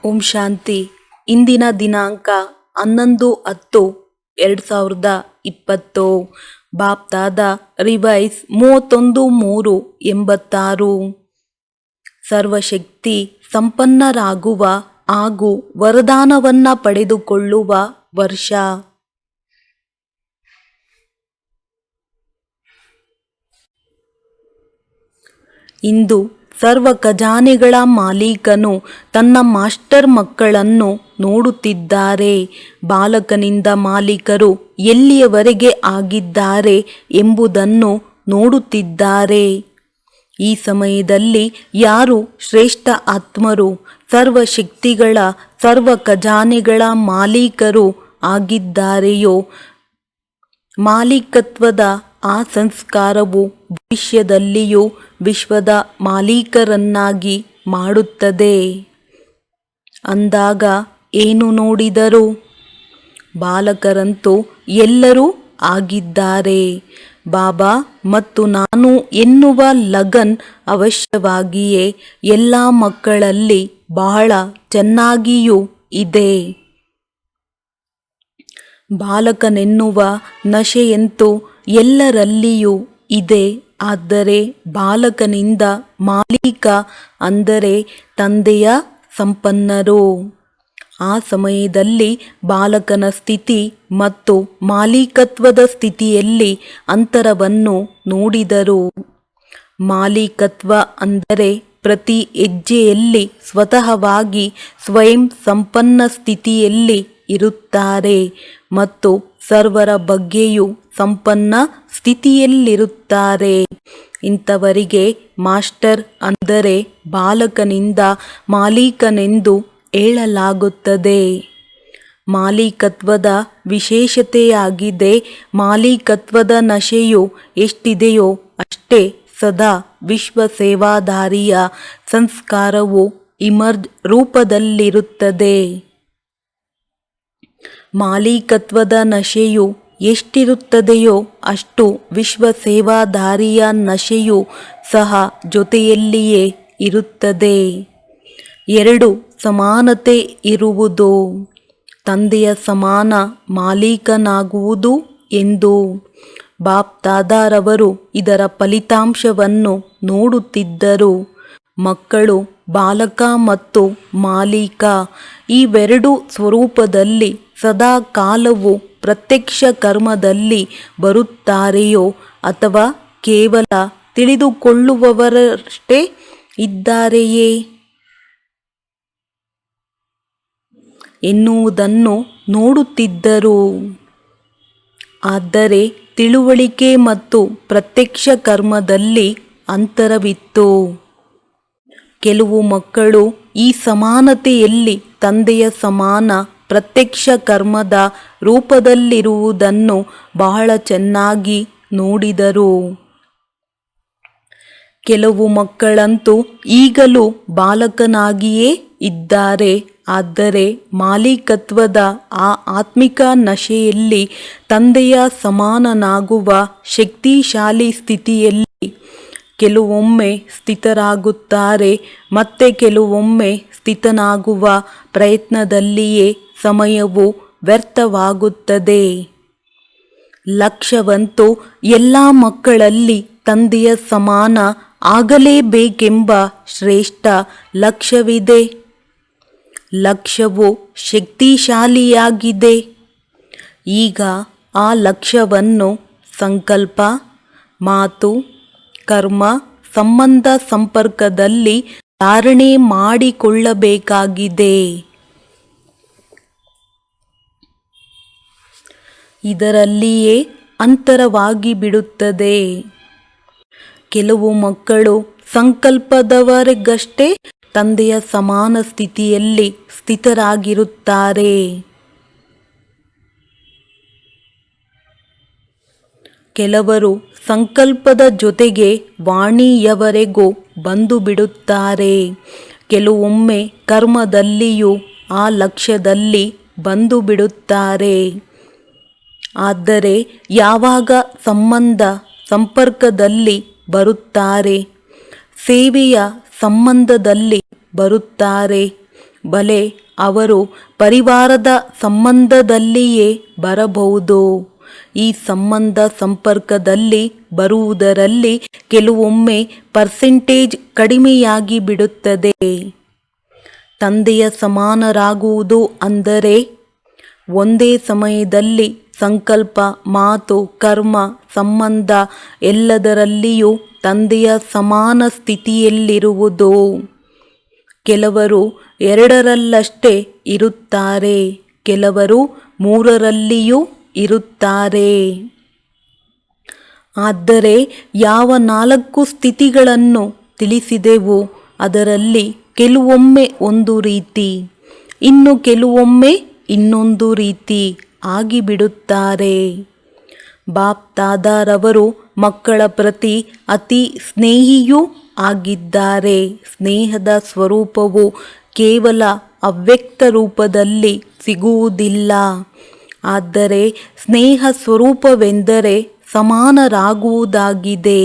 ಓಂ ಶಾಂತಿ. ಇಂದಿನ ದಿನಾಂಕ 11/10/2020. ಬಾಪ್ತಾದ ರಿವೈಸ್ 31/3/86. ಸರ್ವಶಕ್ತಿ ಸಂಪನ್ನರಾಗುವ ಹಾಗೂ ವರದಾನವನ್ನ ಪಡೆದುಕೊಳ್ಳುವ ವರ್ಷ. ಇಂದು ಸರ್ವ ಖಜಾನೆಗಳ ಮಾಲೀಕನು ತನ್ನ ಮಾಸ್ಟರ್ ಮಕ್ಕಳನ್ನು ನೋಡುತ್ತಿದ್ದಾರೆ. ಬಾಲಕನಿಂದ ಮಾಲೀಕರು ಎಲ್ಲಿಯವರೆಗೆ ಆಗಿದ್ದಾರೆ ಎಂಬುದನ್ನು ನೋಡುತ್ತಿದ್ದಾರೆ. ಈ ಸಮಯದಲ್ಲಿ ಯಾರು ಶ್ರೇಷ್ಠ ಆತ್ಮರು, ಸರ್ವಶಕ್ತಿಗಳ ಸರ್ವ ಖಜಾನೆಗಳ ಮಾಲೀಕರು ಆಗಿದ್ದಾರೆಯೋ, ಮಾಲೀಕತ್ವದ ಆ ಸಂಸ್ಕಾರವು ಭವಿಷ್ಯದಲ್ಲಿಯೂ ವಿಶ್ವದ ಮಾಲೀಕರನ್ನಾಗಿ ಮಾಡುತ್ತದೆ. ಅಂದಾಗ ಏನು ನೋಡಿದರು? ಬಾಲಕರಂತೂ ಎಲ್ಲರೂ ಆಗಿದ್ದಾರೆ. ಬಾಬಾ ಮತ್ತು ನಾನು ಎನ್ನುವ ಲಗನ್ ಅವಶ್ಯವಾಗಿಯೇ ಎಲ್ಲ ಮಕ್ಕಳಲ್ಲಿ ಬಹಳ ಚೆನ್ನಾಗಿಯೂ ಇದೆ. ಬಾಲಕನೆನ್ನುವ ನಶೆಯಂತೂ ಎಲ್ಲರಲ್ಲಿಯೂ ಇದೆ. ಆದರೆ ಬಾಲಕನಿಂದ ಮಾಲೀಕ ಅಂದರೆ ತಂದೆಯ ಸಂಪನ್ನರು. ಆ ಸಮಯದಲ್ಲಿ ಬಾಲಕನ ಸ್ಥಿತಿ ಮತ್ತು ಮಾಲೀಕತ್ವದ ಸ್ಥಿತಿಯಲ್ಲಿ ಅಂತರವನ್ನು ನೋಡಿದರು. ಮಾಲೀಕತ್ವ ಅಂದರೆ ಪ್ರತಿ ಹೆಜ್ಜೆಯಲ್ಲಿ ಸ್ವತಃವಾಗಿ ಸ್ವಯಂ ಸಂಪನ್ನ ಸ್ಥಿತಿಯಲ್ಲಿ ಇರುತ್ತಾರೆ ಮತ್ತು ಸರ್ವರ ಬಗ್ಗೆಯೂ ಸಂಪನ್ನ ಸ್ಥಿತಿಯಲ್ಲಿರುತ್ತಾರೆ. ಇಂಥವರಿಗೆ ಮಾಸ್ಟರ್ ಅಂದರೆ ಬಾಲಕನಿಂದ ಮಾಲೀಕನೆಂದು ಹೇಳಲಾಗುತ್ತದೆ. ಮಾಲೀಕತ್ವದ ವಿಶೇಷತೆಯಾಗಿದೆ. ಮಾಲೀಕತ್ವದ ನಶೆಯು ಎಷ್ಟಿದೆಯೋ ಅಷ್ಟೇ ಸದಾ ವಿಶ್ವ ಸೇವಾದಾರಿಯ ಸಂಸ್ಕಾರವು ಇಮರ್ಜ್ ರೂಪದಲ್ಲಿರುತ್ತದೆ. ಮಾಲೀಕತ್ವದ ನಶೆಯು ಎಷ್ಟಿರುತ್ತದೆಯೋ ಅಷ್ಟು ವಿಶ್ವ ಸೇವಾದಾರಿಯ ನಶೆಯು ಸಹ ಜೊತೆಯಲ್ಲಿಯೇ ಇರುತ್ತದೆ. ಎರಡು ಸಮಾನತೆ ಇರುವುದು, ತಂದೆಯ ಸಮಾನ ಮಾಲೀಕನಾಗುವುದು ಎಂದು. ಬಾಪ್ದಾದಾರವರು ಇದರ ಫಲಿತಾಂಶವನ್ನು ನೋಡುತ್ತಿದ್ದರು. ಮಕ್ಕಳು ಬಾಲಕ ಮತ್ತು ಮಾಲೀಕ ಇವೆರಡು ಸ್ವರೂಪದಲ್ಲಿ ಸದಾ ಕಾಲವು ಪ್ರತ್ಯಕ್ಷ ಕರ್ಮದಲ್ಲಿ ಬರುತ್ತಾರೆಯೋ ಅಥವಾ ಕೇವಲ ತಿಳಿದುಕೊಳ್ಳುವವರಷ್ಟೇ ಇದ್ದಾರೆಯೇ ಎನ್ನುವುದನ್ನು ನೋಡುತ್ತಿದ್ದರು. ಆದರೆ ತಿಳುವಳಿಕೆ ಮತ್ತು ಪ್ರತ್ಯಕ್ಷ ಕರ್ಮದಲ್ಲಿ ಅಂತರವಿತ್ತು. ಕೆಲವು ಮಕ್ಕಳು ಈ ಸಮಾನತೆಯಲ್ಲಿ ತಂದೆಯ ಸಮಾನ ಪ್ರತ್ಯಕ್ಷ ಕರ್ಮದ ರೂಪದಲ್ಲಿರುವುದನ್ನು ಬಹಳ ಚೆನ್ನಾಗಿ ನೋಡಿದರು. ಕೆಲವು ಮಕ್ಕಳಂತೂ ಈಗಲೂ ಬಾಲಕನಾಗಿಯೇ ಇದ್ದಾರೆ. ಆದರೆ ಮಾಲೀಕತ್ವದ ಆ ಆತ್ಮಿಕ ನಶೆಯಲ್ಲಿ ತಂದೆಯ ಸಮಾನನಾಗುವ ಶಕ್ತಿಶಾಲಿ ಸ್ಥಿತಿಯಲ್ಲಿ ಕೆಲವೊಮ್ಮೆ ಸ್ಥಿತರಾಗುತ್ತಾರೆ. ಮತ್ತೆ ಕೆಲವೊಮ್ಮೆ ಸ್ಥಿತನಾಗುವ ಪ್ರಯತ್ನದಲ್ಲಿಯೇ ಸಮಯವು ವ್ಯರ್ಥವಾಗುತ್ತದೆ. ಲಕ್ಷ್ಯವಂತೂ ಎಲ್ಲ ಮಕ್ಕಳಲ್ಲಿ ತಂದೆಯ ಸಮಾನ ಆಗಲೇಬೇಕೆಂಬ ಶ್ರೇಷ್ಠ ಲಕ್ಷ್ಯವಿದೆ. ಲಕ್ಷ್ಯವು ಶಕ್ತಿಶಾಲಿಯಾಗಿದೆ. ಈಗ ಆ ಲಕ್ಷ್ಯವನ್ನು ಸಂಕಲ್ಪ, ಮಾತು, ಕರ್ಮ, ಸಂಬಂಧ ಸಂಪರ್ಕದಲ್ಲಿ ಧಾರಣೆ ಮಾಡಿಕೊಳ್ಳಬೇಕಾಗಿದೆ. ಇದರಲ್ಲಿಯೇ ಅಂತರವಾಗಿ ಬಿಡುತ್ತದೆ. ಕೆಲವು ಮಕ್ಕಳು ಸಂಕಲ್ಪದವರೆಗಷ್ಟೇ ತಂದೆಯ ಸಮಾನ ಸ್ಥಿತಿಯಲ್ಲಿ ಸ್ಥಿತರಾಗಿರುತ್ತಾರೆ. ಕೆಲವರು ಸಂಕಲ್ಪದ ಜೊತೆಗೆ ವಾಣಿಯವರೆಗೂ ಬಂದು ಬಿಡುತ್ತಾರೆ. ಕೆಲವೊಮ್ಮೆ ಕರ್ಮದಲ್ಲಿಯೂ ಆ ಲಕ್ಷ್ಯದಲ್ಲಿ ಬಂದು ಬಿಡುತ್ತಾರೆ. ಆದರೆ ಯಾವಾಗ ಸಂಬಂಧ ಸಂಪರ್ಕದಲ್ಲಿ ಬರುತ್ತಾರೆ, ಸೇವೆಯ ಸಂಬಂಧದಲ್ಲಿ ಬರುತ್ತಾರೆ, ಬಲೆ ಅವರು ಪರಿವಾರದ ಸಂಬಂಧದಲ್ಲಿಯೇ ಬರಬಹುದು. ಈ ಸಂಬಂಧ ಸಂಪರ್ಕದಲ್ಲಿ ಬರುವುದರಲ್ಲಿ ಕೆಲವೊಮ್ಮೆ ಪರ್ಸೆಂಟೇಜ್ ಕಡಿಮೆಯಾಗಿ ಬಿಡುತ್ತದೆ. ತಂದೆಯ ಸಮಾನರಾಗುವುದು ಅಂದರೆ ಒಂದೇ ಸಮಯದಲ್ಲಿ ಸಂಕಲ್ಪ, ಮಾತು, ಕರ್ಮ, ಸಂಬಂಧ ಎಲ್ಲದರಲ್ಲಿಯೂ ತಂದೆಯ ಸಮಾನ ಸ್ಥಿತಿಯಲ್ಲಿರುವುದು. ಕೆಲವರು 2ರಲ್ಲಷ್ಟೇ ಇರುತ್ತಾರೆ, ಕೆಲವರು 3ರಲ್ಲಿಯೂ ಇರುತ್ತಾರೆ. ಆದರೆ ಯಾವ 4 ಸ್ಥಿತಿಗಳನ್ನು ತಿಳಿಸಿದೆವೋ ಅದರಲ್ಲಿ ಕೆಲವೊಮ್ಮೆ ಒಂದು ರೀತಿ, ಇನ್ನು ಕೆಲವೊಮ್ಮೆ ಇನ್ನೊಂದು ರೀತಿ ಆಗಿಬಿಡುತ್ತಾರೆ. ಬಾಪ್ ದಾದಾರವರು ಮಕ್ಕಳ ಪ್ರತಿ ಅತಿ ಸ್ನೇಹಿಯೂ ಆಗಿದ್ದಾರೆ. ಸ್ನೇಹದ ಸ್ವರೂಪವು ಕೇವಲ ಅವ್ಯಕ್ತ ರೂಪದಲ್ಲಿ ಸಿಗುವುದಿಲ್ಲ. ಆದರೆ ಸ್ನೇಹ ಸ್ವರೂಪವೆಂದರೆ ಸಮಾನರಾಗುವುದಾಗಿದೆ.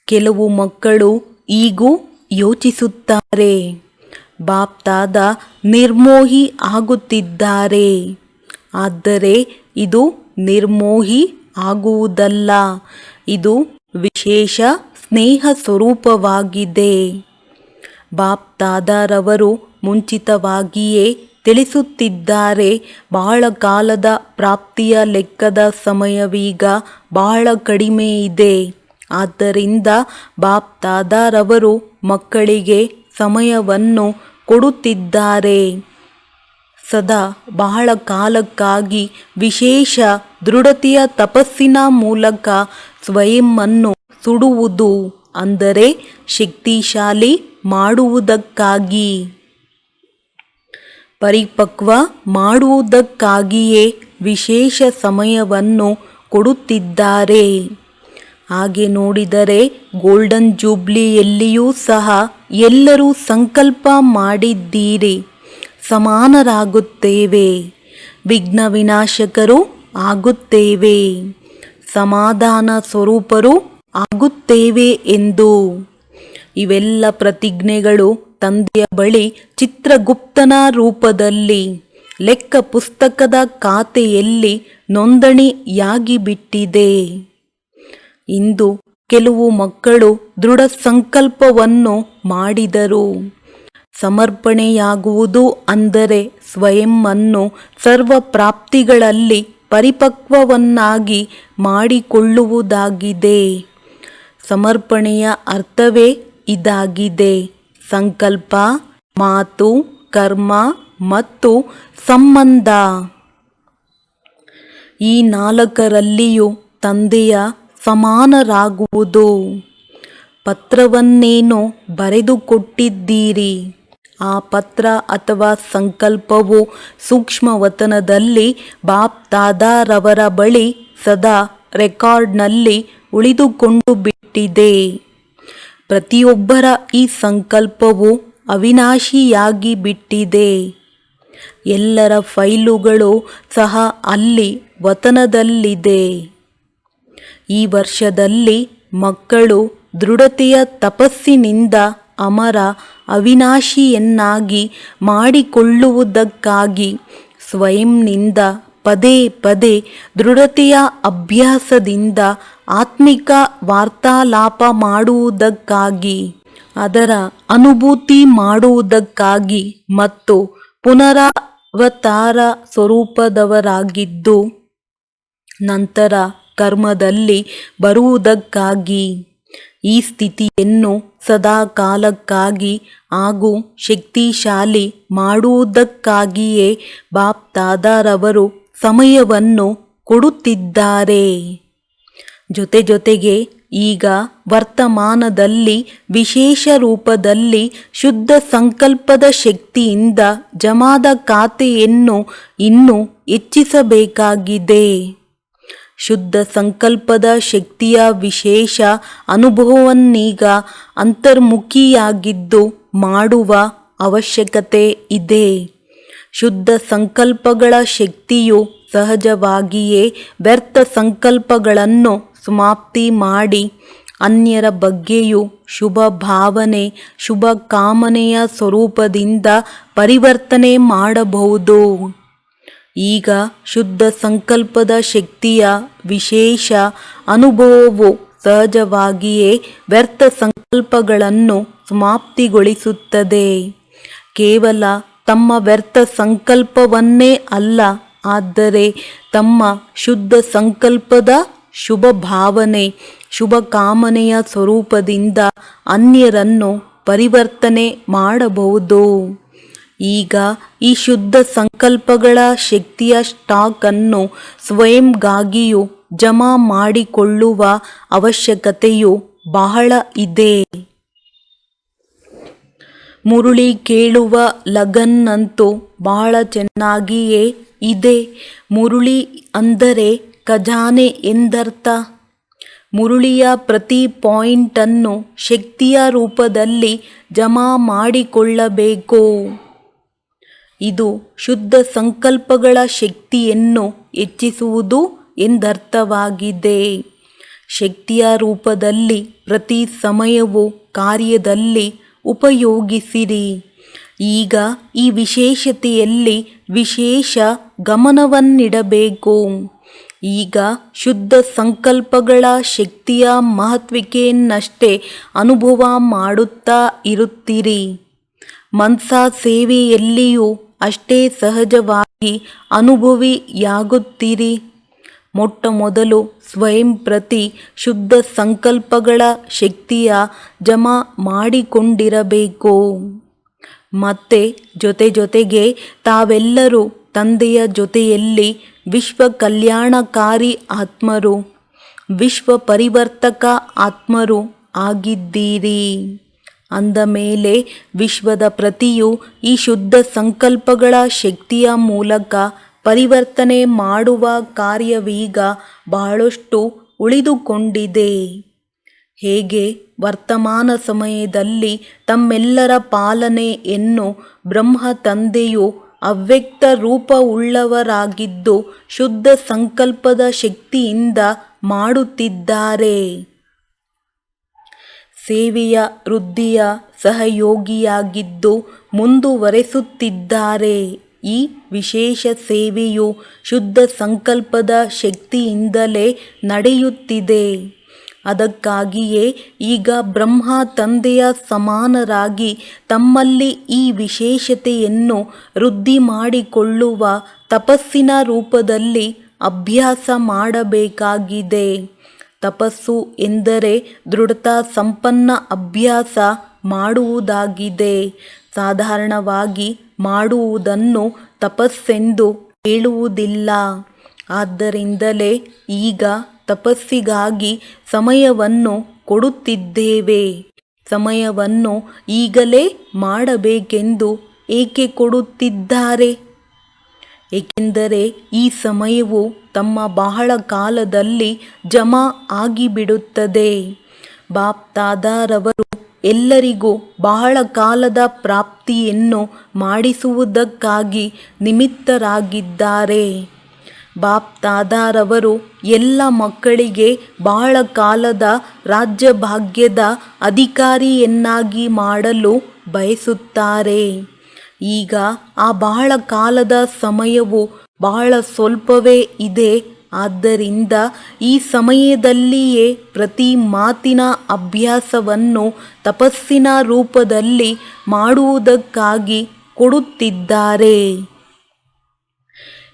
ಕೆಲವು ಮಕ್ಕಳು ಈಗೂ ಯೋಚಿಸುತ್ತಾರೆ, ಬಾಪ್ ದಾದಾ ನಿರ್ಮೋಹಿ ಆಗುತ್ತಿದ್ದಾರೆ. ಆದರೆ ಇದು ನಿರ್ಮೋಹಿ ಆಗುವುದಲ್ಲ, ಇದು ವಿಶೇಷ ಸ್ನೇಹ ಸ್ವರೂಪವಾಗಿದೆ. ಬಾಪ್ ದಾದಾರವರು ಮುಂಚಿತವಾಗಿಯೇ ತಿಳಿಸುತ್ತಿದ್ದಾರೆ, ಬಹಳ ಕಾಲದ ಪ್ರಾಪ್ತಿಯ ಲೆಕ್ಕದ ಸಮಯವೀಗ ಬಹಳ ಕಡಿಮೆ ಇದೆ. ಆದ್ದರಿಂದ ಬಾಪ್ ದಾದಾರವರು ಮಕ್ಕಳಿಗೆ ಸಮಯವನ್ನು ಕೊಡುತ್ತಿದ್ದಾರೆ. ಸದಾ ಬಹಳ ಕಾಲಕ್ಕಾಗಿ ವಿಶೇಷ ದೃಢತೆಯ ತಪಸ್ಸಿನ ಮೂಲಕ ಸ್ವಯಂವನ್ನು ಸುಡುವುದು ಅಂದರೆ ಶಕ್ತಿಶಾಲಿ ಮಾಡುವುದಕ್ಕಾಗಿ, ಪರಿಪಕ್ವ ಮಾಡುವುದಕ್ಕಾಗಿಯೇ ವಿಶೇಷ ಸಮಯವನ್ನು ಕೊಡುತ್ತಿದ್ದಾರೆ. ಹಾಗೆ ನೋಡಿದರೆ ಗೋಲ್ಡನ್ ಜೂಬ್ಲಿಯಲ್ಲಿಯೂ ಸಹ ಎಲ್ಲರೂ ಸಂಕಲ್ಪ ಮಾಡಿದ್ದೀರಿ, ಸಮಾನರಾಗುತ್ತೇವೆ, ವಿಘ್ನ ವಿನಾಶಕರು ಆಗುತ್ತೇವೆ, ಸಮಾಧಾನ ಸ್ವರೂಪರು ಆಗುತ್ತೇವೆ ಎಂದು. ಇವೆಲ್ಲ ಪ್ರತಿಜ್ಞೆಗಳು ತಂದೆಯ ಬಳಿ ಚಿತ್ರಗುಪ್ತನ ರೂಪದಲ್ಲಿ ಲೆಕ್ಕ ಪುಸ್ತಕದ ಖಾತೆಯಲ್ಲಿ ನೋಂದಣಿಯಾಗಿಬಿಟ್ಟಿದೆ. ಇಂದು ಕೆಲವು ಮಕ್ಕಳು ದೃಢ ಸಂಕಲ್ಪವನ್ನು ಮಾಡಿದರು. ಸಮರ್ಪಣೆಯಾಗುವುದು ಅಂದರೆ ಸ್ವಯಂವನ್ನು ಸರ್ವ ಪ್ರಾಪ್ತಿಗಳಲ್ಲಿ ಪರಿಪಕ್ವವನ್ನಾಗಿ ಮಾಡಿಕೊಳ್ಳುವುದಾಗಿದೆ. ಸಮರ್ಪಣೆಯ ಅರ್ಥವೇ ಇದಾಗಿದೆ. ಸಂಕಲ್ಪ, ಮಾತು, ಕರ್ಮ ಮತ್ತು ಸಂಬಂಧ ಈ 4ರಲ್ಲಿಯೂ ತಂದೆಯ ಸಮಾನರಾಗುವುದು. ಪತ್ರವನ್ನೇನೋ ಬರೆದುಕೊಟ್ಟಿದ್ದೀರಿ. ಆ ಪತ್ರ ಅಥವಾ ಸಂಕಲ್ಪವು ಸೂಕ್ಷ್ಮವತನದಲ್ಲಿ ಬಾಪ್ ದಾದಾರವರ ಬಳಿ ಸದಾ ರೆಕಾರ್ಡ್ನಲ್ಲಿ ಉಳಿದುಕೊಂಡು ಬಿಟ್ಟಿದೆ. ಪ್ರತಿಯೊಬ್ಬರ ಈ ಸಂಕಲ್ಪವು ಅವಿನಾಶಿಯಾಗಿ ಬಿಟ್ಟಿದೆ. ಎಲ್ಲರ ಫೈಲುಗಳು ಸಹ ಅಲ್ಲಿ ವತನದಲ್ಲಿದೆ. ಈ ವರ್ಷದಲ್ಲಿ ಮಕ್ಕಳು ದೃಢತೆಯ ತಪಸ್ಸಿನಿಂದ ಅಮರ ಅವಿನಾಶಿಯನ್ನಾಗಿ ಮಾಡಿಕೊಳ್ಳುವುದಕ್ಕಾಗಿ ಸ್ವಯಂನಿಂದ ಪದೇ ಪದೇ ದೃಢತೆಯ ಅಭ್ಯಾಸದಿಂದ ಆತ್ಮಿಕ ವಾರ್ತಾಲಾಪ ಮಾಡುವುದಕ್ಕಾಗಿ, ಅದರ ಅನುಭೂತಿ ಮಾಡುವುದಕ್ಕಾಗಿ ಮತ್ತು ಪುನರಾವತಾರ ಸ್ವರೂಪದವರಾಗಿದ್ದು ನಂತರ ಕರ್ಮದಲ್ಲಿ ಬರುವುದಕ್ಕಾಗಿ, ಈ ಸ್ಥಿತಿಯನ್ನು ಸದಾ ಕಾಲಕ್ಕಾಗಿ ಹಾಗೂ ಶಕ್ತಿಶಾಲಿ ಮಾಡುವುದಕ್ಕಾಗಿಯೇ ಬಾಪ್ ದಾದಾರವರು ಸಮಯವನ್ನು ಕೊಡುತ್ತಿದ್ದಾರೆ. ಜೊತೆಗೆ ಈಗ ವರ್ತಮಾನದಲ್ಲಿ ವಿಶೇಷ ರೂಪದಲ್ಲಿ ಶುದ್ಧ ಸಂಕಲ್ಪದ ಶಕ್ತಿಯಿಂದ ಜಮಾದ ಖಾತೆಯನ್ನು ಇನ್ನೂ ಹೆಚ್ಚಿಸಬೇಕಾಗಿದೆ. ಶುದ್ಧ ಸಂಕಲ್ಪದ ಶಕ್ತಿಯ ವಿಶೇಷ ಅನುಭವವನ್ನೀಗ ಅಂತರ್ಮುಖಿಯಾಗಿದ್ದು ಮಾಡುವ ಅವಶ್ಯಕತೆ ಇದೆ. ಶುದ್ಧ ಸಂಕಲ್ಪಗಳ ಶಕ್ತಿಯು ಸಹಜವಾಗಿಯೇ ವ್ಯರ್ಥ ಸಂಕಲ್ಪಗಳನ್ನು ಸಮಾಪ್ತಿ ಮಾಡಿ ಅನ್ಯರ ಬಗ್ಗೆಯೂ ಶುಭ ಭಾವನೆ, ಶುಭ ಕಾಮನೆಯ ಸ್ವರೂಪದಿಂದ ಪರಿವರ್ತನೆ ಮಾಡಬಹುದು. ಈಗ ಶುದ್ಧ ಸಂಕಲ್ಪದ ಶಕ್ತಿಯ ವಿಶೇಷ ಅನುಭವವು ಸಹಜವಾಗಿಯೇ ವ್ಯರ್ಥ ಸಂಕಲ್ಪಗಳನ್ನು ಸಮಾಪ್ತಿಗೊಳಿಸುತ್ತದೆ. ಕೇವಲ ತಮ್ಮ ವ್ಯರ್ಥ ಸಂಕಲ್ಪವನ್ನೇ ಅಲ್ಲ, ಆದರೆ ತಮ್ಮ ಶುದ್ಧ ಸಂಕಲ್ಪದ ಶುಭ ಭಾವನೆ, ಶುಭ ಕಾಮನೆಯ ಸ್ವರೂಪದಿಂದ ಅನ್ಯರನ್ನು ಪರಿವರ್ತನೆ ಮಾಡಬಹುದು. ಈಗ ಈ ಶುದ್ಧ ಸಂಕಲ್ಪಗಳ ಶಕ್ತಿಯ ಸ್ಟಾಕ್ ಅನ್ನು ಸ್ವಯಂಗಾಗಿಯೂ ಜಮಾ ಮಾಡಿಕೊಳ್ಳುವ ಅವಶ್ಯಕತೆಯು ಬಹಳ ಇದೆ. ಮುರುಳಿ ಕೇಳುವ ಲಗನ್ ಅಂತೂ ಬಹಳ ಚೆನ್ನಾಗಿಯೇ ಇದೆ. ಮುರುಳಿ ಅಂದರೆ ಖಜಾನೆ ಎಂದರ್ಥ. ಮುರುಳಿಯ ಪ್ರತಿ ಪಾಯಿಂಟನ್ನು ಶಕ್ತಿಯ ರೂಪದಲ್ಲಿ ಜಮಾ ಮಾಡಿಕೊಳ್ಳಬೇಕು. ಇದು ಶುದ್ಧ ಸಂಕಲ್ಪಗಳ ಶಕ್ತಿಯನ್ನು ಹೆಚ್ಚಿಸುವುದು ಎಂದರ್ಥವಾಗಿದೆ. ಶಕ್ತಿಯ ರೂಪದಲ್ಲಿ ಪ್ರತಿ ಸಮಯವೂ ಕಾರ್ಯದಲ್ಲಿ ಉಪಯೋಗಿಸಿರಿ. ಈಗ ಈ ವಿಶೇಷತೆಯಲ್ಲಿ ವಿಶೇಷ ಗಮನವನ್ನಿಡಬೇಕು. ಈಗ ಶುದ್ಧ ಸಂಕಲ್ಪಗಳ ಶಕ್ತಿಯ ಮಹತ್ವಿಕೆಯನ್ನಷ್ಟೇ ಅನುಭವ ಮಾಡುತ್ತಾ ಇರುತ್ತೀರಿ. ಮನ್ಸಾ ಸೇವೆಯಲ್ಲಿಯೂ ಅಷ್ಟೇ ಸಹಜವಾಗಿ ಅನುಭವಿಯಾಗುತ್ತೀರಿ. ಮೊಟ್ಟ ಮೊದಲು ಸ್ವಯಂ ಪ್ರತಿ ಶುದ್ಧ ಸಂಕಲ್ಪಗಳ ಶಕ್ತಿಯ ಜಮಾ ಮಾಡಿಕೊಂಡಿರಬೇಕು. ಮತ್ತೆ ಜೊತೆಗೆ ತಾವೆಲ್ಲರೂ ತಂದೆಯ ಜೊತೆಯಲ್ಲಿ ವಿಶ್ವ ಕಲ್ಯಾಣಕಾರಿ ಆತ್ಮರು, ವಿಶ್ವ ಪರಿವರ್ತಕ ಆತ್ಮರು ಆಗಿದ್ದೀರಿ. ಅಂದ ಮೇಲೆ ವಿಶ್ವದ ಪ್ರತಿಯೂ ಈ ಶುದ್ಧ ಸಂಕಲ್ಪಗಳ ಶಕ್ತಿಯ ಮೂಲಕ ಪರಿವರ್ತನೆ ಮಾಡುವ ಕಾರ್ಯವೀಗ ಬಹಳಷ್ಟು ಉಳಿದುಕೊಂಡಿದೆ. ಹೇಗೆ ವರ್ತಮಾನ ಸಮಯದಲ್ಲಿ ತಮ್ಮೆಲ್ಲರ ಪಾಲನೆಯನ್ನು ಬ್ರಹ್ಮ ತಂದೆಯು ಅವ್ಯಕ್ತ ರೂಪವುಳ್ಳವರಾಗಿದ್ದು ಶುದ್ಧ ಸಂಕಲ್ಪದ ಶಕ್ತಿಯಿಂದ ಮಾಡುತ್ತಿದ್ದಾರೆ. ಸೇವೆಯ ವೃದ್ಧಿಯ ಸಹಯೋಗಿಯಾಗಿದ್ದು ಮುಂದುವರೆಸುತ್ತಿದ್ದಾರೆ. ಈ ವಿಶೇಷ ಸೇವೆಯು ಶುದ್ಧ ಸಂಕಲ್ಪದ ಶಕ್ತಿಯಿಂದಲೇ ನಡೆಯುತ್ತಿದೆ. ಅದಕ್ಕಾಗಿಯೇ ಈಗ ಬ್ರಹ್ಮ ತಂದೆಯ ಸಮಾನರಾಗಿ ತಮ್ಮಲ್ಲಿ ಈ ವಿಶೇಷತೆಯನ್ನು ವೃದ್ಧಿ ಮಾಡಿಕೊಳ್ಳುವ ತಪಸ್ಸಿನ ರೂಪದಲ್ಲಿ ಅಭ್ಯಾಸ ಮಾಡಬೇಕಾಗಿದೆ. ತಪಸ್ಸು ಎಂದರೆ ದೃಢತಾ ಸಂಪನ್ನ ಅಭ್ಯಾಸ ಮಾಡುವುದಾಗಿದೆ. ಸಾಧಾರಣವಾಗಿ ಮಾಡುವುದನ್ನು ತಪಸ್ಸೆಂದು ಹೇಳುವುದಿಲ್ಲ. ಆದ್ದರಿಂದಲೇ ಈಗ ತಪಸ್ಸಿಗಾಗಿ ಸಮಯವನ್ನು ಕೊಡುತ್ತಿದ್ದೇವೆ. ಸಮಯವನ್ನು ಈಗಲೇ ಮಾಡಬೇಕೆಂದು ಏಕೆ ಕೊಡುತ್ತಿದ್ದಾರೆ? ಏಕೆಂದರೆ ಈ ಸಮಯವು ತಮ್ಮ ಬಹಳ ಕಾಲದಲ್ಲಿ ಜಮಾ ಆಗಿಬಿಡುತ್ತದೆ. ಬಾಪ್ ದಾದಾರವರು ಎಲ್ಲರಿಗೂ ಬಹಳ ಕಾಲದ ಪ್ರಾಪ್ತಿಯನ್ನು ಮಾಡಿಸುವುದಕ್ಕಾಗಿ ನಿಮಿತ್ತರಾಗಿದ್ದಾರೆ. ಬಾಪ್ ದಾದಾರವರು ಎಲ್ಲ ಮಕ್ಕಳಿಗೆ ಬಹಳ ಕಾಲದ ರಾಜ್ಯಭಾಗ್ಯದ ಅಧಿಕಾರಿಯನ್ನಾಗಿ ಮಾಡಲು ಬಯಸುತ್ತಾರೆ. ಈಗ ಆ ಬಹಳ ಕಾಲದ ಸಮಯವು ಬಹಳ ಸ್ವಲ್ಪವೇ ಇದೆ. ಆದ್ದರಿಂದ ಈ ಸಮಯದಲ್ಲಿಯೇ ಪ್ರತಿ ಮಾತಿನ ಅಭ್ಯಾಸವನ್ನು ತಪಸ್ಸಿನ ರೂಪದಲ್ಲಿ ಮಾಡುವುದಕ್ಕಾಗಿ ಕೊಡುತ್ತಿದ್ದಾರೆ.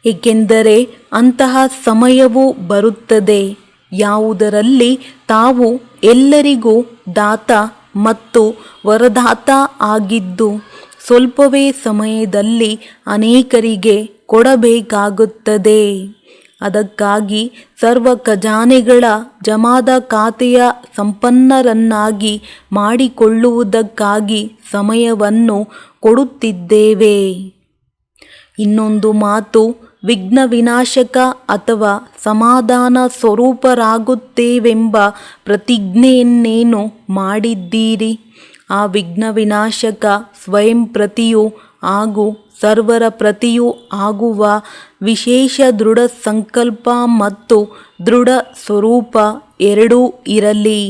ಏಕೆಂದರೆ ಅಂತಹ ಸಮಯವು ಬರುತ್ತದೆ ಯಾವುದರಲ್ಲಿ ತಾವು ಎಲ್ಲರಿಗೂ ದಾತ ಮತ್ತು ವರದಾತ ಆಗಿದ್ದು ಸ್ವಲ್ಪವೇ ಸಮಯದಲ್ಲಿ ಅನೇಕರಿಗೆ ಕೊಡಬೇಕಾಗುತ್ತದೆ. ಅದಕ್ಕಾಗಿ ಸರ್ವ ಖಜಾನೆಗಳ ಜಮಾದ ಖಾತೆಯ ಸಂಪನ್ನರನ್ನಾಗಿ ಮಾಡಿಕೊಳ್ಳುವುದಕ್ಕಾಗಿ ಸಮಯವನ್ನು ಕೊಡುತ್ತಿದ್ದೇವೆ. ಇನ್ನೊಂದು ಮಾತು, ವಿಘ್ನ ವಿನಾಶಕ ಅಥವಾ ಸಮಾಧಾನ ಸ್ವರೂಪರಾಗುತ್ತೇವೆಂಬ ಪ್ರತಿಜ್ಞೆಯನ್ನೇನು ಮಾಡಿದ್ದೀರಿ? ಆ ವಿಘ್ನ ವಿನಾಶಕ ಸ್ವಯಂ ಪ್ರತಿಯೂ ಹಾಗೂ ಸರ್ವರ ಪ್ರತಿಯೂ ಆಗುವ ವಿಶೇಷ ದೃಢ ಸಂಕಲ್ಪ ಮತ್ತು ದೃಢ ಸ್ವರೂಪ ಎರಡೂ ಇರಲಿ.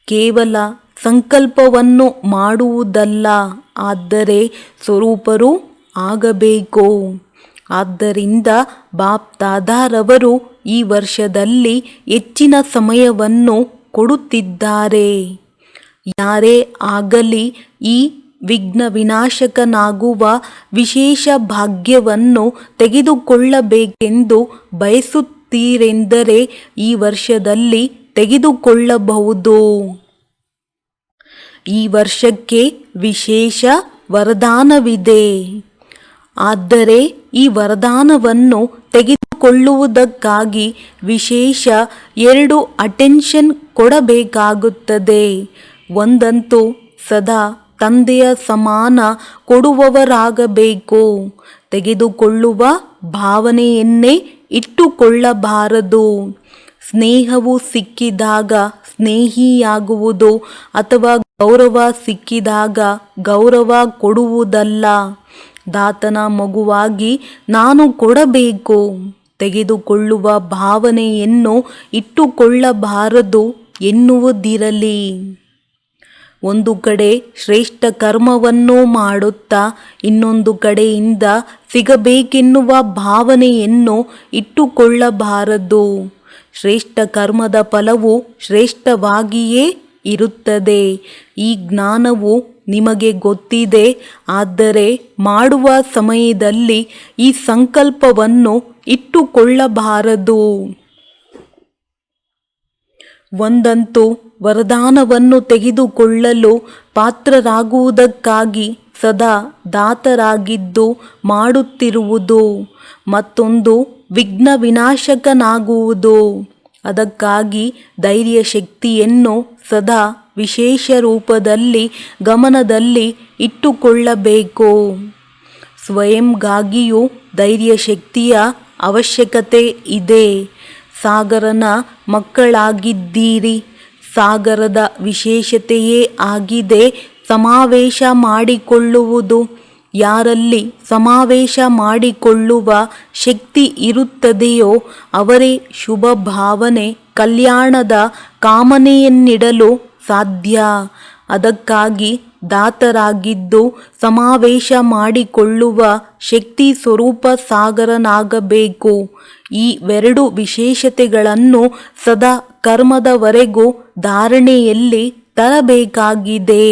ಕೇವಲ ಸಂಕಲ್ಪವನ್ನು ಮಾಡುವುದಲ್ಲ, ಆದರೆ ಸ್ವರೂಪರೂ ಆಗಬೇಕು. ಆದ್ದರಿಂದ ಬಾಪ್ ದಾದಾರವರು ಈ ವರ್ಷದಲ್ಲಿ ಹೆಚ್ಚಿನ ಸಮಯವನ್ನು ಕೊಡುತ್ತಿದ್ದಾರೆ. ಯಾರೇ ಆಗಲಿ ಈ ವಿಘ್ನ ವಿನಾಶಕನಾಗುವ ವಿಶೇಷ ಭಾಗ್ಯವನ್ನು ತೆಗೆದುಕೊಳ್ಳಬೇಕೆಂದು ಬಯಸುತ್ತೀರೆಂದರೆ ಈ ವರ್ಷದಲ್ಲಿ ತೆಗೆದುಕೊಳ್ಳಬಹುದು. ಈ ವರ್ಷಕ್ಕೆ ವಿಶೇಷ ವರದಾನವಿದೆ. ಆದರೆ ಈ ವರದಾನವನ್ನು ತೆಗೆದುಕೊಳ್ಳುವುದಕ್ಕಾಗಿ ವಿಶೇಷ 2 ಅಟೆನ್ಷನ್ ಕೊಡಬೇಕಾಗುತ್ತದೆ. ಒಂದಂತೂ ಸದಾ ತಂದೆಯ ಸಮಾನ ಕೊಡುವವರಾಗಬೇಕು. ತೆಗೆದುಕೊಳ್ಳುವ ಭಾವನೆಯನ್ನೇ ಇಟ್ಟುಕೊಳ್ಳಬಾರದು. ಸ್ನೇಹವು ಸಿಕ್ಕಿದಾಗ ಸ್ನೇಹಿಯಾಗುವುದು ಅಥವಾ ಗೌರವ ಸಿಕ್ಕಿದಾಗ ಗೌರವ ಕೊಡುವುದಲ್ಲ. ದಾತನ ಮಗುವಾಗಿ ನಾನು ಕೊಡಬೇಕು, ತೆಗೆದುಕೊಳ್ಳುವ ಭಾವನೆಯನ್ನು ಇಟ್ಟುಕೊಳ್ಳಬಾರದು ಎನ್ನುವುದಿರಲಿ. ಒಂದು ಕಡೆ ಶ್ರೇಷ್ಠ ಕರ್ಮವನ್ನು ಮಾಡುತ್ತಾ ಇನ್ನೊಂದು ಕಡೆಯಿಂದ ಸಿಗಬೇಕೆನ್ನುವ ಭಾವನೆಯನ್ನು ಇಟ್ಟುಕೊಳ್ಳಬಾರದು. ಶ್ರೇಷ್ಠ ಕರ್ಮದ ಫಲವು ಶ್ರೇಷ್ಠವಾಗಿಯೇ ಇರುತ್ತದೆ. ಈ ಜ್ಞಾನವು ನಿಮಗೆ ಗೊತ್ತಿದೆ. ಆದರೆ ಮಾಡುವ ಸಮಯದಲ್ಲಿ ಈ ಸಂಕಲ್ಪವನ್ನು ಇಟ್ಟುಕೊಳ್ಳಬಾರದು. ಒಂದಂತೂ ವರದಾನವನ್ನು ತೆಗೆದುಕೊಳ್ಳಲು ಪಾತ್ರರಾಗುವುದಕ್ಕಾಗಿ ಸದಾ ದಾತರಾಗಿದ್ದು ಮಾಡುತ್ತಿರುವುದು, ಮತ್ತೊಂದು ವಿಘ್ನ ವಿನಾಶಕನಾಗುವುದು. ಅದಕ್ಕಾಗಿ ಧೈರ್ಯ ಶಕ್ತಿಯನ್ನು ಸದಾ ವಿಶೇಷ ರೂಪದಲ್ಲಿ ಗಮನದಲ್ಲಿ ಇಟ್ಟುಕೊಳ್ಳಬೇಕು. ಸ್ವಯಂಗಾಗಿಯೂ ಧೈರ್ಯ ಶಕ್ತಿಯ ಅವಶ್ಯಕತೆ ಇದೆ. ಸಾಗರನ ಮಕ್ಕಳಾಗಿದ್ದೀರಿ. ಸಾಗರದ ವಿಶೇಷತೆಯೇ ಆಗಿದೆ ಸಮಾವೇಶ ಮಾಡಿಕೊಳ್ಳುವುದು. ಯಾರಲ್ಲಿ ಸಮಾವೇಶ ಮಾಡಿಕೊಳ್ಳುವ ಶಕ್ತಿ ಇರುತ್ತದೆಯೋ ಅವರೇ ಶುಭ ಭಾವನೆ, ಕಲ್ಯಾಣದ ಕಾಮನೆಯನ್ನಿಡಲು ಸಾಧ್ಯ. ಅದಕ್ಕಾಗಿ ದಾತರಾಗಿದ್ದು ಸಮಾವೇಶ ಮಾಡಿಕೊಳ್ಳುವ ಶಕ್ತಿ ಸ್ವರೂಪ ಸಾಗರನಾಗಬೇಕು. ಈ 2 ವಿಶೇಷತೆಗಳನ್ನು ಸದಾ ಕರ್ಮದವರೆಗೂ ಧಾರಣೆಯಲ್ಲಿ ತರಬೇಕಾಗಿದೆ.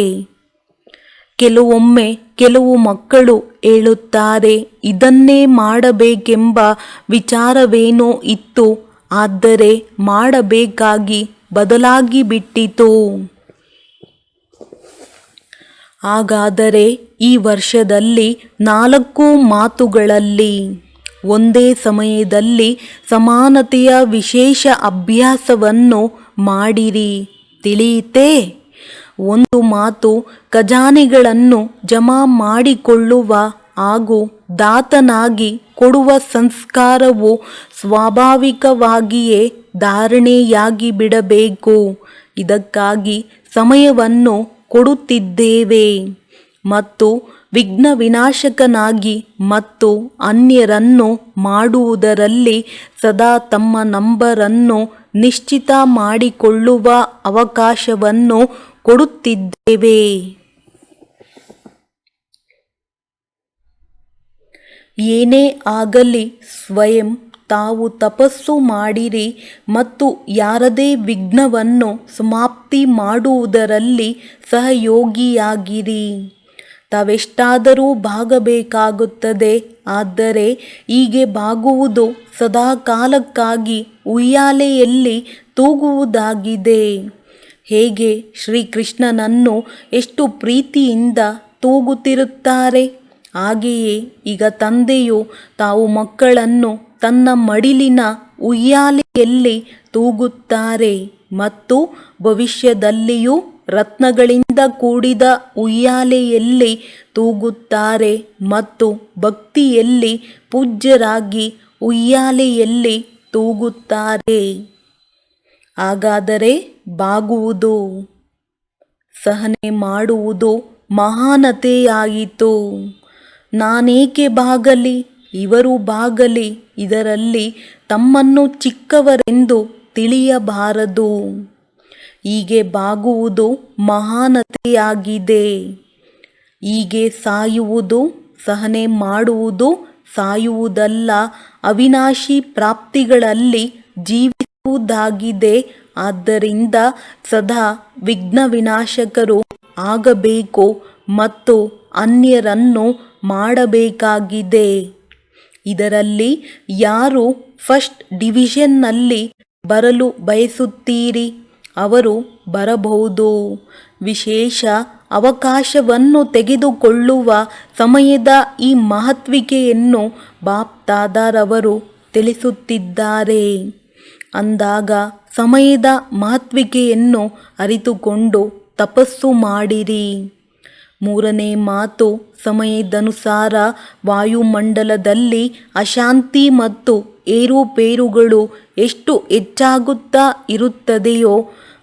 ಕೆಲವೊಮ್ಮೆ ಕೆಲವು ಮಕ್ಕಳು ಹೇಳುತ್ತಾರೆ, ಇದನ್ನೇ ಮಾಡಬೇಕೆಂಬ ವಿಚಾರವೇನೋ ಇತ್ತು, ಆದರೆ ಮಾಡಬೇಕಾಗಿ ಬದಲಾಗಿ ಬಿಟ್ಟಿತು. ಹಾಗಾದರೆ ಈ ವರ್ಷದಲ್ಲಿ 4 ಮಾತುಗಳಲ್ಲಿ ಒಂದೇ ಸಮಯದಲ್ಲಿ ಸಮಾನತೆಯ ವಿಶೇಷ ಅಭ್ಯಾಸವನ್ನು ಮಾಡಿರಿ. ತಿಳಿಯಿತೇ? ಒಂದು ಮಾತು ಖಜಾನೆಗಳನ್ನು ಜಮಾ ಮಾಡಿಕೊಳ್ಳುವ ಹಾಗೂ ದಾತನಾಗಿ ಕೊಡುವ ಸಂಸ್ಕಾರವು ಸ್ವಾಭಾವಿಕವಾಗಿಯೇ ಧಾರಣೆಯಾಗಿ ಬಿಡಬೇಕು. ಇದಕ್ಕಾಗಿ ಸಮಯವನ್ನು ಕೊಡುತ್ತಿದ್ದೇವೆ ಮತ್ತು ವಿಘ್ನ ವಿನಾಶಕನಾಗಿ ಮತ್ತು ಅನ್ಯರನ್ನು ಮಾಡುವುದರಲ್ಲಿ ಸದಾ ತಮ್ಮ ನಂಬರನ್ನು ನಿಶ್ಚಿತ ಮಾಡಿಕೊಳ್ಳುವ ಅವಕಾಶವನ್ನು ಕೊಡುತ್ತಿದ್ದೇವೆ. ಏನೇ ಆಗಲಿ ಸ್ವಯಂ ತಾವು ತಪಸ್ಸು ಮಾಡಿರಿ ಮತ್ತು ಯಾರದೇ ವಿಘ್ನವನ್ನು ಸಮಾಪ್ತಿ ಮಾಡುವುದರಲ್ಲಿ ಸಹಯೋಗಿಯಾಗಿರಿ. ತಾವೆಷ್ಟಾದರೂ ಬಾಗಬೇಕಾಗುತ್ತದೆ. ಆದರೆ ಹೀಗೆ ಬಾಗುವುದು ಸದಾ ಕಾಲಕ್ಕಾಗಿ ಉಯ್ಯಾಲೆಯಲ್ಲಿ ತೂಗುವುದಾಗಿದೆ. ಹೇಗೆ ಶ್ರೀಕೃಷ್ಣನನ್ನು ಎಷ್ಟು ಪ್ರೀತಿಯಿಂದ ತೂಗುತ್ತಿರುತ್ತಾರೆ, ಹಾಗೆಯೇ ಈಗ ತಂದೆಯು ತಾವು ಮಕ್ಕಳನ್ನು ತನ್ನ ಮಡಿಲಿನ ಉಯ್ಯಾಲೆಯಲ್ಲಿ ತೂಗುತ್ತಾರೆ ಮತ್ತು ಭವಿಷ್ಯದಲ್ಲಿಯೂ ರತ್ನಗಳಿಂದ ಕೂಡಿದ ಉಯ್ಯಾಲೆಯಲ್ಲಿ ತೂಗುತ್ತಾರೆ ಮತ್ತು ಭಕ್ತಿಯಲ್ಲಿ ಪೂಜ್ಯರಾಗಿ ಉಯ್ಯಾಲೆಯಲ್ಲಿ ತೂಗುತ್ತಾರೆ. ಹಾಗಾದರೆ ಬಾಗುವುದು, ಸಹನೆ ಮಾಡುವುದು ಮಹಾನತೆಯಾಯಿತು. ನಾನೇಕೆ ಬಾಗಲಿ, ಇವರು ಬಾಗಲಿ, ಇದರಲ್ಲಿ ತಮ್ಮನ್ನು ಚಿಕ್ಕವರೆಂದು ತಿಳಿಯಬಾರದು. ಹೀಗೆ ಬಾಗುವುದು ಮಹಾನತೆಯಾಗಿದೆ. ಹೀಗೆ ಸಾಯುವುದು, ಸಹನೆ ಮಾಡುವುದು ಸಾಯುವುದಲ್ಲ, ಅವಿನಾಶಿ ಪ್ರಾಪ್ತಿಗಳಲ್ಲಿ ಜೀವಿಸುವುದಾಗಿದೆ. ಆದ್ದರಿಂದ ಸದಾ ವಿಘ್ನ ವಿನಾಶಕರು ಆಗಬೇಕು ಮತ್ತು ಅನ್ಯರನ್ನು ಮಾಡಬೇಕಾಗಿದೆ. ಇದರಲ್ಲಿ ಯಾರು ಫಸ್ಟ್ ಡಿವಿಷನ್ನಲ್ಲಿ ಬರಲು ಬಯಸುತ್ತೀರಿ ಅವರು ಬರಬಹುದು. ವಿಶೇಷ ಅವಕಾಶವನ್ನು ತೆಗೆದುಕೊಳ್ಳುವ ಸಮಯದ ಈ ಮಹತ್ವಿಕೆಯನ್ನು ಬಾಪ್ ದಾದಾರವರು ತಿಳಿಸುತ್ತಿದ್ದಾರೆ. ಅಂದಾಗ ಸಮಯದ ಮಹತ್ವಿಕೆಯನ್ನು ಅರಿತುಕೊಂಡು ತಪಸ್ಸು ಮಾಡಿರಿ. ಮೂರನೇ ಮಾತು, ಸಮಯದನುಸಾರ ವಾಯುಮಂಡಲದಲ್ಲಿ ಅಶಾಂತಿ ಮತ್ತು ಏರುಪೇರುಗಳು ಎಷ್ಟು ಹೆಚ್ಚಾಗುತ್ತಾ ಇರುತ್ತದೆಯೋ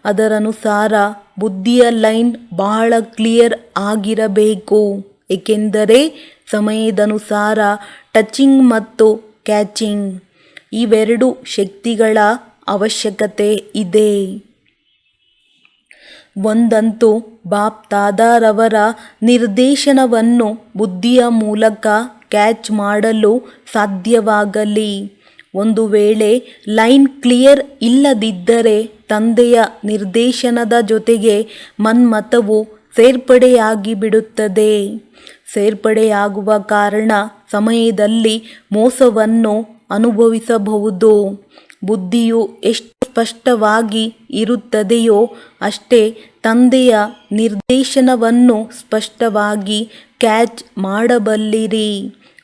ಅದರನುಸಾರ ಬುದ್ಧಿಯ ಲೈನ್ ಬಹಳ ಕ್ಲಿಯರ್ ಆಗಿರಬೇಕು. ಏಕೆಂದರೆ ಸಮಯದನುಸಾರ ಟಚಿಂಗ್ ಮತ್ತು ಕ್ಯಾಚಿಂಗ್ ಇವೆರಡು ಶಕ್ತಿಗಳ ಅವಶ್ಯಕತೆ ಇದೆ. ಒಂದಂತೂ ಬಾಪ್ ದಾದಾರವರ ನಿರ್ದೇಶನವನ್ನು ಬುದ್ಧಿಯ ಮೂಲಕ ಕ್ಯಾಚ್ ಮಾಡಲು ಸಾಧ್ಯವಾಗಲಿ. ಒಂದು ವೇಳೆ ಲೈನ್ ಕ್ಲಿಯರ್ ಇಲ್ಲದಿದ್ದರೆ ತಂದೆಯ ನಿರ್ದೇಶನದ ಜೊತೆಗೆ ಮನ್ಮತವು ಸೇರ್ಪಡೆಯಾಗಿ ಬಿಡುತ್ತದೆ. ಸೇರ್ಪಡೆಯಾಗುವ ಕಾರಣ ಸಮಯದಲ್ಲಿ ಮೋಸವನ್ನು ಅನುಭವಿಸಬಹುದು. ಬುದ್ಧಿಯು ಎಷ್ಟು ಸ್ಪಷ್ಟವಾಗಿ ಇರುತ್ತದೆಯೋ ಅಷ್ಟೇ ತಂದೆಯ ನಿರ್ದೇಶನವನ್ನು ಸ್ಪಷ್ಟವಾಗಿ ಕ್ಯಾಚ್ ಮಾಡಬಲ್ಲಿರಿ.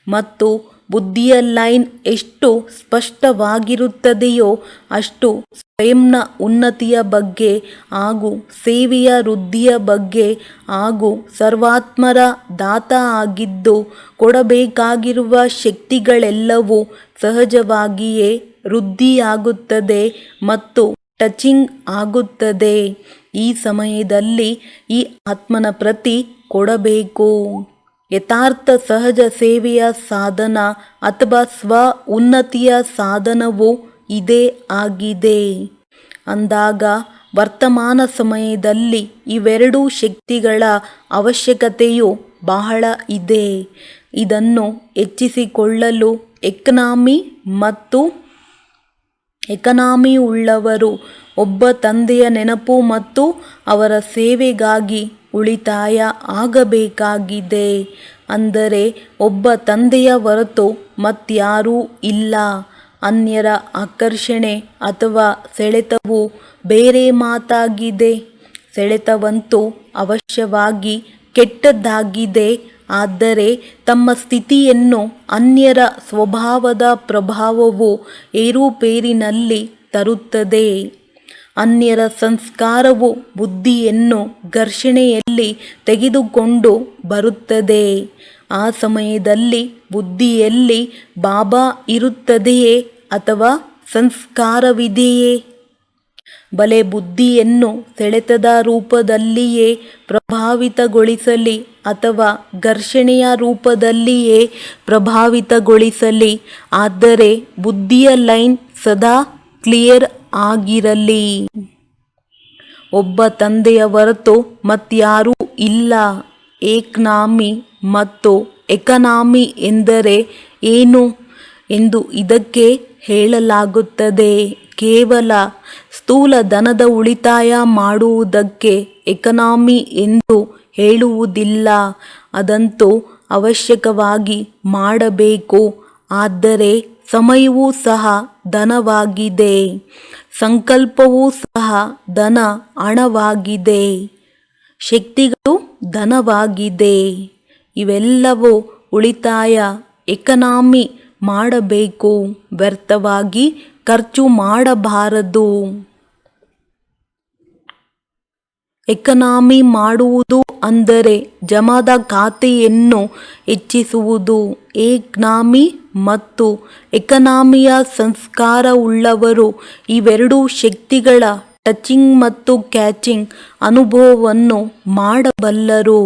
ಮತ್ತು ಬುದ್ಧಿಯ ಲೈನ್ ಎಷ್ಟು ಸ್ಪಷ್ಟವಾಗಿರುತ್ತದೆಯೋ ಅಷ್ಟು ಸ್ವಯಂನ ಉನ್ನತಿಯ ಬಗ್ಗೆ ಹಾಗೂ ಸೇವೆಯ ವೃದ್ಧಿಯ ಬಗ್ಗೆ ಹಾಗೂ ಸರ್ವಾತ್ಮರ ದಾತ ಆಗಿದ್ದು ಕೊಡಬೇಕಾಗಿರುವ ಶಕ್ತಿಗಳೆಲ್ಲವೂ ಸಹಜವಾಗಿಯೇ ವೃದ್ಧಿಯಾಗುತ್ತದೆ ಮತ್ತು ಟಚಿಂಗ್ ಆಗುತ್ತದೆ. ಈ ಸಮಯದಲ್ಲಿ ಈ ಆತ್ಮನ ಪ್ರತಿ ಕೊಡಬೇಕು. ಯಥಾರ್ಥ ಸಹಜ ಸೇವೆಯ ಸಾಧನ ಅಥವಾ ಸ್ವ ಉನ್ನತಿಯ ಸಾಧನವು ಇದೇ ಆಗಿದೆ. ಅಂದಾಗ ವರ್ತಮಾನ ಸಮಯದಲ್ಲಿ ಇವೆರಡೂ ಶಕ್ತಿಗಳ ಅವಶ್ಯಕತೆಯು ಬಹಳ ಇದೆ. ಇದನ್ನು ಹೆಚ್ಚಿಸಿಕೊಳ್ಳಲು ಎಕನಾಮಿ ಉಳ್ಳವರು ಒಬ್ಬ ತಂದೆಯ ನೆನಪು ಮತ್ತು ಅವರ ಸೇವೆಗಾಗಿ ಉಳಿತಾಯ ಆಗಬೇಕಾಗಿದೆ. ಅಂದರೆ ಒಬ್ಬ ತಂದೆಯ ಹೊರತು ಮತ್ಯಾರೂ ಇಲ್ಲ. ಅನ್ಯರ ಆಕರ್ಷಣೆ ಅಥವಾ ಸೆಳೆತವು ಬೇರೆ ಮಾತಾಗಿದೆ. ಸೆಳೆತವಂತೂ ಅವಶ್ಯವಾಗಿ ಕೆಟ್ಟದ್ದಾಗಿದೆ. ಆದರೆ ತಮ್ಮ ಸ್ಥಿತಿಯನ್ನು ಅನ್ಯರ ಸ್ವಭಾವದ ಪ್ರಭಾವವು ಏರುಪೇರಿನಲ್ಲಿ ತರುತ್ತದೆ. ಅನ್ಯರ ಸಂಸ್ಕಾರವು ಬುದ್ಧಿಯನ್ನು ಘರ್ಷಣೆಯಲ್ಲಿ ತೆಗೆದುಕೊಂಡು ಬರುತ್ತದೆ. ಆ ಸಮಯದಲ್ಲಿ ಬುದ್ಧಿಯಲ್ಲಿ ಬಾಬಾ ಇರುತ್ತದೆಯೇ ಅಥವಾ ಸಂಸ್ಕಾರವಿದೆಯೇ? ಬಲೆ ಬುದ್ಧಿಯನ್ನು ಸೆಳೆತದ ರೂಪದಲ್ಲಿಯೇ ಪ್ರಭಾವಿತಗೊಳಿಸಲಿ ಅಥವಾ ಘರ್ಷಣೆಯ ರೂಪದಲ್ಲಿಯೇ ಪ್ರಭಾವಿತಗೊಳಿಸಲಿ, ಆದರೆ ಬುದ್ಧಿಯ ಲೈನ್ ಸದಾ ಕ್ಲಿಯರ್ ಆಗಿರಲಿ. ಒಬ್ಬ ತಂದೆಯ ಹೊರತು ಮತ್ಯಾರೂ ಇಲ್ಲ. ಏಕನಾಮಿ ಮತ್ತು ಎಕನಾಮಿ ಎಂದರೆ ಏನು ಎಂದು ಇದಕ್ಕೆ ಹೇಳಲಾಗುತ್ತದೆ. ಕೇವಲ ಸ್ಥೂಲ ಧನದ ಉಳಿತಾಯ ಮಾಡುವುದಕ್ಕೆ ಎಕನಾಮಿ ಎಂದು ಹೇಳುವುದಿಲ್ಲ. ಅದಂತೂ ಅವಶ್ಯಕವಾಗಿ ಮಾಡಬೇಕು. ಆದರೆ ಸಮಯವೂ ಸಹ ಧನವಾಗಿದೆ. ಸಂಕಲ್ಪವೂ ಸಹ ಹಣವಾಗಿದೆ. ಶಕ್ತಿಗಳು ಧನವಾಗಿದೆ. ಇವೆಲ್ಲವೂ ಉಳಿತಾಯ ಎಕನಾಮಿ ಮಾಡಬೇಕು. ವ್ಯರ್ಥವಾಗಿ ಖರ್ಚು ಮಾಡಬಾರದು. ಎಕನಾಮಿ ಮಾಡುವುದು ಅಂದರೆ ಜಮಾದ ಖಾತೆಯನ್ನು ಹೆಚ್ಚಿಸುವುದು. ಏಕನಾಮಿ ಮತ್ತು ಎಕನಾಮಿಯ ಸಂಸ್ಕಾರವುಳ್ಳವರು ಇವೆರಡೂ ಶಕ್ತಿಗಳ ಟಚಿಂಗ್ ಮತ್ತು ಕ್ಯಾಚಿಂಗ್ ಅನುಭವವನ್ನು ಮಾಡಬಲ್ಲರು.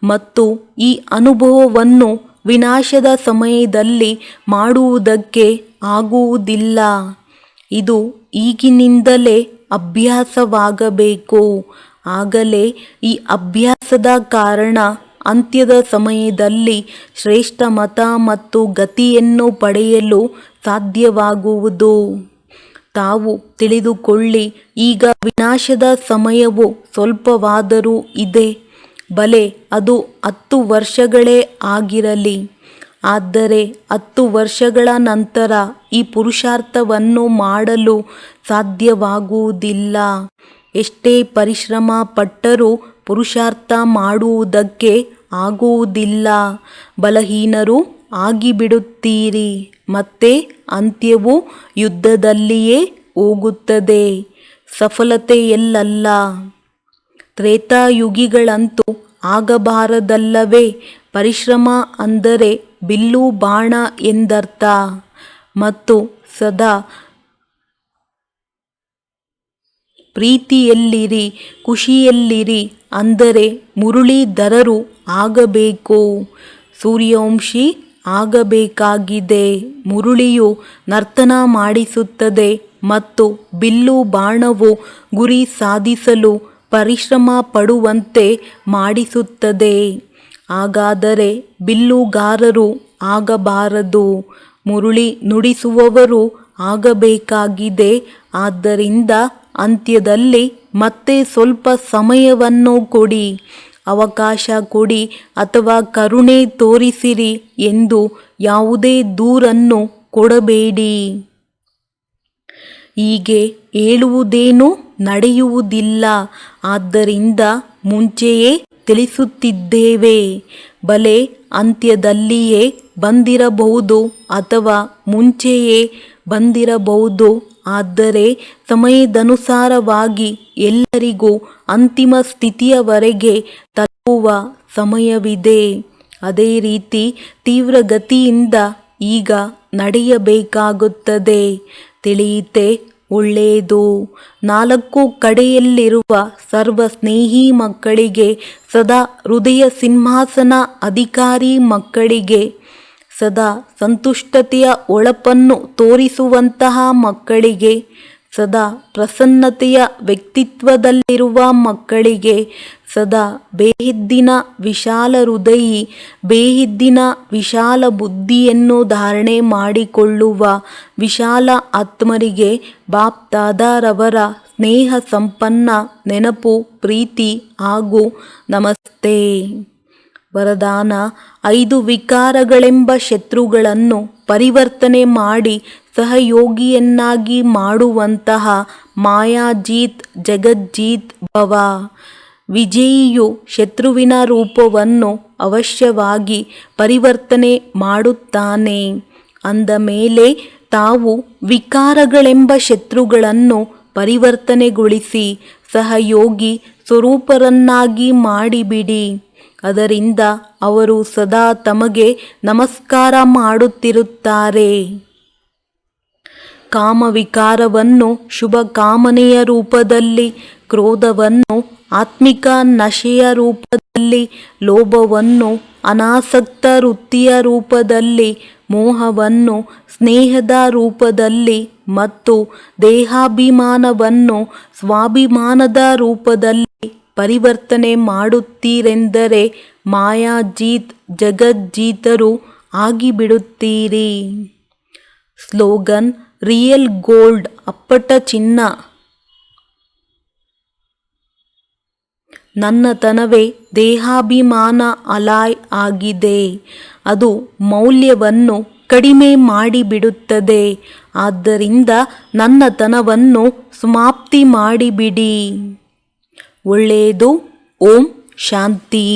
ಮತ್ತು ಈ ಅನುಭವವನ್ನು ವಿನಾಶದ ಸಮಯದಲ್ಲಿ ಮಾಡುವುದಕ್ಕೆ ಆಗುವುದಿಲ್ಲ. ಇದು ಈಗಿನಿಂದಲೇ ಅಭ್ಯಾಸವಾಗಬೇಕು. ಆಗಲೇ ಈ ಅಭ್ಯಾಸದ ಕಾರಣ ಅಂತ್ಯದ ಸಮಯದಲ್ಲಿ ಶ್ರೇಷ್ಠ ಮತ ಮತ್ತು ಗತಿಯನ್ನು ಪಡೆಯಲು ಸಾಧ್ಯವಾಗುವುದು. ತಾವು ತಿಳಿದುಕೊಳ್ಳಿ, ಈಗ ವಿನಾಶದ ಸಮಯವು ಸ್ವಲ್ಪವಾದರೂ ಇದೆ. ಬಲೆ ಅದು 10 ವರ್ಷಗಳೇ ಆಗಿರಲಿ. ಆದರೆ 10 ವರ್ಷಗಳ ನಂತರ ಈ ಪುರುಷಾರ್ಥವನ್ನು ಮಾಡಲು ಸಾಧ್ಯವಾಗುವುದಿಲ್ಲ. ಎಷ್ಟೇ ಪರಿಶ್ರಮ ಪಟ್ಟರೂ ಪುರುಷಾರ್ಥ ಮಾಡುವುದಕ್ಕೆ ಆಗುವುದಿಲ್ಲ. ಬಲಹೀನರು ಆಗಿಬಿಡುತ್ತೀರಿ. ಮತ್ತೆ ಅಂತ್ಯವು ಯುದ್ಧದಲ್ಲಿಯೇ ಹೋಗುತ್ತದೆ, ಸಫಲತೆಯಲ್ಲ. ತ್ರೇತಾಯುಗಿಗಳಂತೂ ಆಗಬಾರದಲ್ಲವೇ? ಪರಿಶ್ರಮ ಅಂದರೆ ಬಿಲ್ಲು ಬಾಣ ಎಂದರ್ಥ. ಮತ್ತು ಸದಾ ಪ್ರೀತಿಯಲ್ಲಿರಿ, ಖುಷಿಯಲ್ಲಿರಿ, ಅಂದರೆ ಮುರಳೀಧರರು ಆಗಬೇಕು, ಸೂರ್ಯವಂಶಿ ಆಗಬೇಕಾಗಿದೆ. ಮುರುಳಿಯು ನರ್ತನ ಮಾಡಿಸುತ್ತದೆ ಮತ್ತು ಬಿಲ್ಲು ಬಾಣವು ಗುರಿ ಸಾಧಿಸಲು ಪರಿಶ್ರಮ ಪಡುವಂತೆ ಮಾಡಿಸುತ್ತದೆ. ಹಾಗಾದರೆ ಬಿಲ್ಲುಗಾರರು ಆಗಬಾರದು, ಮುರುಳಿ ನುಡಿಸುವವರು ಆಗಬೇಕಾಗಿದೆ. ಆದ್ದರಿಂದ ಅಂತ್ಯದಲ್ಲಿ ಮತ್ತೆ ಸ್ವಲ್ಪ ಸಮಯವನ್ನು ಕೊಡಿ, ಅವಕಾಶ ಕೊಡಿ ಅಥವಾ ಕರುಣೆ ತೋರಿಸಿರಿ ಎಂದು ಯಾವುದೇ ದೂರನ್ನು ಕೊಡಬೇಡಿ. ಹೀಗೆ ಹೇಳುವುದೇನೂ ನಡೆಯುವುದಿಲ್ಲ. ಆದ್ದರಿಂದ ಮುಂಚೆಯೇ ತಿಳಿಸುತ್ತಿದ್ದೇವೆ. ಬಲೆ ಅಂತ್ಯದಲ್ಲಿಯೇ ಬಂದಿರಬಹುದು ಅಥವಾ ಮುಂಚೆಯೇ ಬಂದಿರಬಹುದು. ಆದರೆ ಸಮಯದನುಸಾರವಾಗಿ ಎಲ್ಲರಿಗೂ ಅಂತಿಮ ಸ್ಥಿತಿಯವರೆಗೆ ತಲುಪುವ ಸಮಯವಿದೆ. ಅದೇ ರೀತಿ ತೀವ್ರಗತಿಯಿಂದ ಈಗ ನಡೆಯಬೇಕಾಗುತ್ತದೆ. ತಿಳಿಯಿತೆ? ಒಳ್ಳೆಯದು. 4 ಕಡೆಯಲ್ಲಿರುವ ಸರ್ವ ಸ್ನೇಹಿ ಮಕ್ಕಳಿಗೆ, ಸದಾ ಹೃದಯ ಸಿಂಹಾಸನ ಅಧಿಕಾರಿ ಮಕ್ಕಳಿಗೆ, ಸದಾ ಸಂತುಷ್ಟತೆಯ ಹೊಳಪನ್ನು ತೋರಿಸುವಂತಹ ಮಕ್ಕಳಿಗೆ, ಸದಾ ಪ್ರಸನ್ನತೆಯ ವ್ಯಕ್ತಿತ್ವದಲ್ಲಿರುವ ಮಕ್ಕಳಿಗೆ, ಸದಾ ಬೇಹಿದ್ದಿನ ವಿಶಾಲ ಹೃದಯಿ, ಬೇಹಿದ್ದಿನ ವಿಶಾಲ ಬುದ್ಧಿಯನ್ನು ಧಾರಣೆ ಮಾಡಿಕೊಳ್ಳುವ ವಿಶಾಲ ಆತ್ಮರಿಗೆ ಬಾಪ್ ದಾದಾರವರ ಸ್ನೇಹ ಸಂಪನ್ನ ನೆನಪು, ಪ್ರೀತಿ ಹಾಗೂ ನಮಸ್ತೆ. ವರದಾನ: 5 ವಿಕಾರಗಳೆಂಬ ಶತ್ರುಗಳನ್ನು ಪರಿವರ್ತನೆ ಮಾಡಿ ಸಹಯೋಗಿಯನ್ನಾಗಿ ಮಾಡುವಂತಹ ಮಾಯಾಜೀತ್ ಜಗಜ್ಜೀತ್ ಭವ. ವಿಜಯಿಯು ಶತ್ರುವಿನ ರೂಪವನ್ನು ಅವಶ್ಯವಾಗಿ ಪರಿವರ್ತನೆ ಮಾಡುತ್ತಾನೆ. ಅಂದ ಮೇಲೆ ತಾವು ವಿಕಾರಗಳೆಂಬ ಶತ್ರುಗಳನ್ನು ಪರಿವರ್ತನೆಗೊಳಿಸಿ ಸಹಯೋಗಿ ಸ್ವರೂಪರನ್ನಾಗಿ ಮಾಡಿಬಿಡಿ. ಅದರಿಂದ ಅವರು ಸದಾ ತಮಗೆ ನಮಸ್ಕಾರ ಮಾಡುತ್ತಿರುತ್ತಾರೆ. ಕಾಮವಿಕಾರವನ್ನು ಶುಭ ಕಾಮನೆಯ ರೂಪದಲ್ಲಿ, ಕ್ರೋಧವನ್ನು ಆತ್ಮಿಕ ನಶೆಯ ರೂಪದಲ್ಲಿ, ಲೋಭವನ್ನು ಅನಾಸಕ್ತ ವೃತ್ತಿಯ ರೂಪದಲ್ಲಿ, ಮೋಹವನ್ನು ಸ್ನೇಹದ ರೂಪದಲ್ಲಿ ಮತ್ತು ದೇಹಾಭಿಮಾನವನ್ನು ಸ್ವಾಭಿಮಾನದ ರೂಪದಲ್ಲಿ ಪರಿವರ್ತನೆ ಮಾಡುತ್ತೀರೆಂದರೆ ಮಾಯಾಜೀತ್ ಜಗಜ್ಜೀತರು ಆಗಿಬಿಡುತ್ತೀರಿ. ಸ್ಲೋಗನ್: ರಿಯಲ್ ಗೋಲ್ಡ್ ಅಪ್ಪಟ ಚಿನ್ನ. ನನ್ನತನವೇ ದೇಹಾಭಿಮಾನ ಅಲಾಯ್ ಆಗಿದೆ. ಅದು ಮೌಲ್ಯವನ್ನು ಕಡಿಮೆ ಮಾಡಿಬಿಡುತ್ತದೆ. ಆದ್ದರಿಂದ ನನ್ನತನವನ್ನು ಸಮಾಪ್ತಿ ಮಾಡಿಬಿಡಿ. ಒಳ್ಳೆಯದು. ಓಂ ಶಾಂತಿ.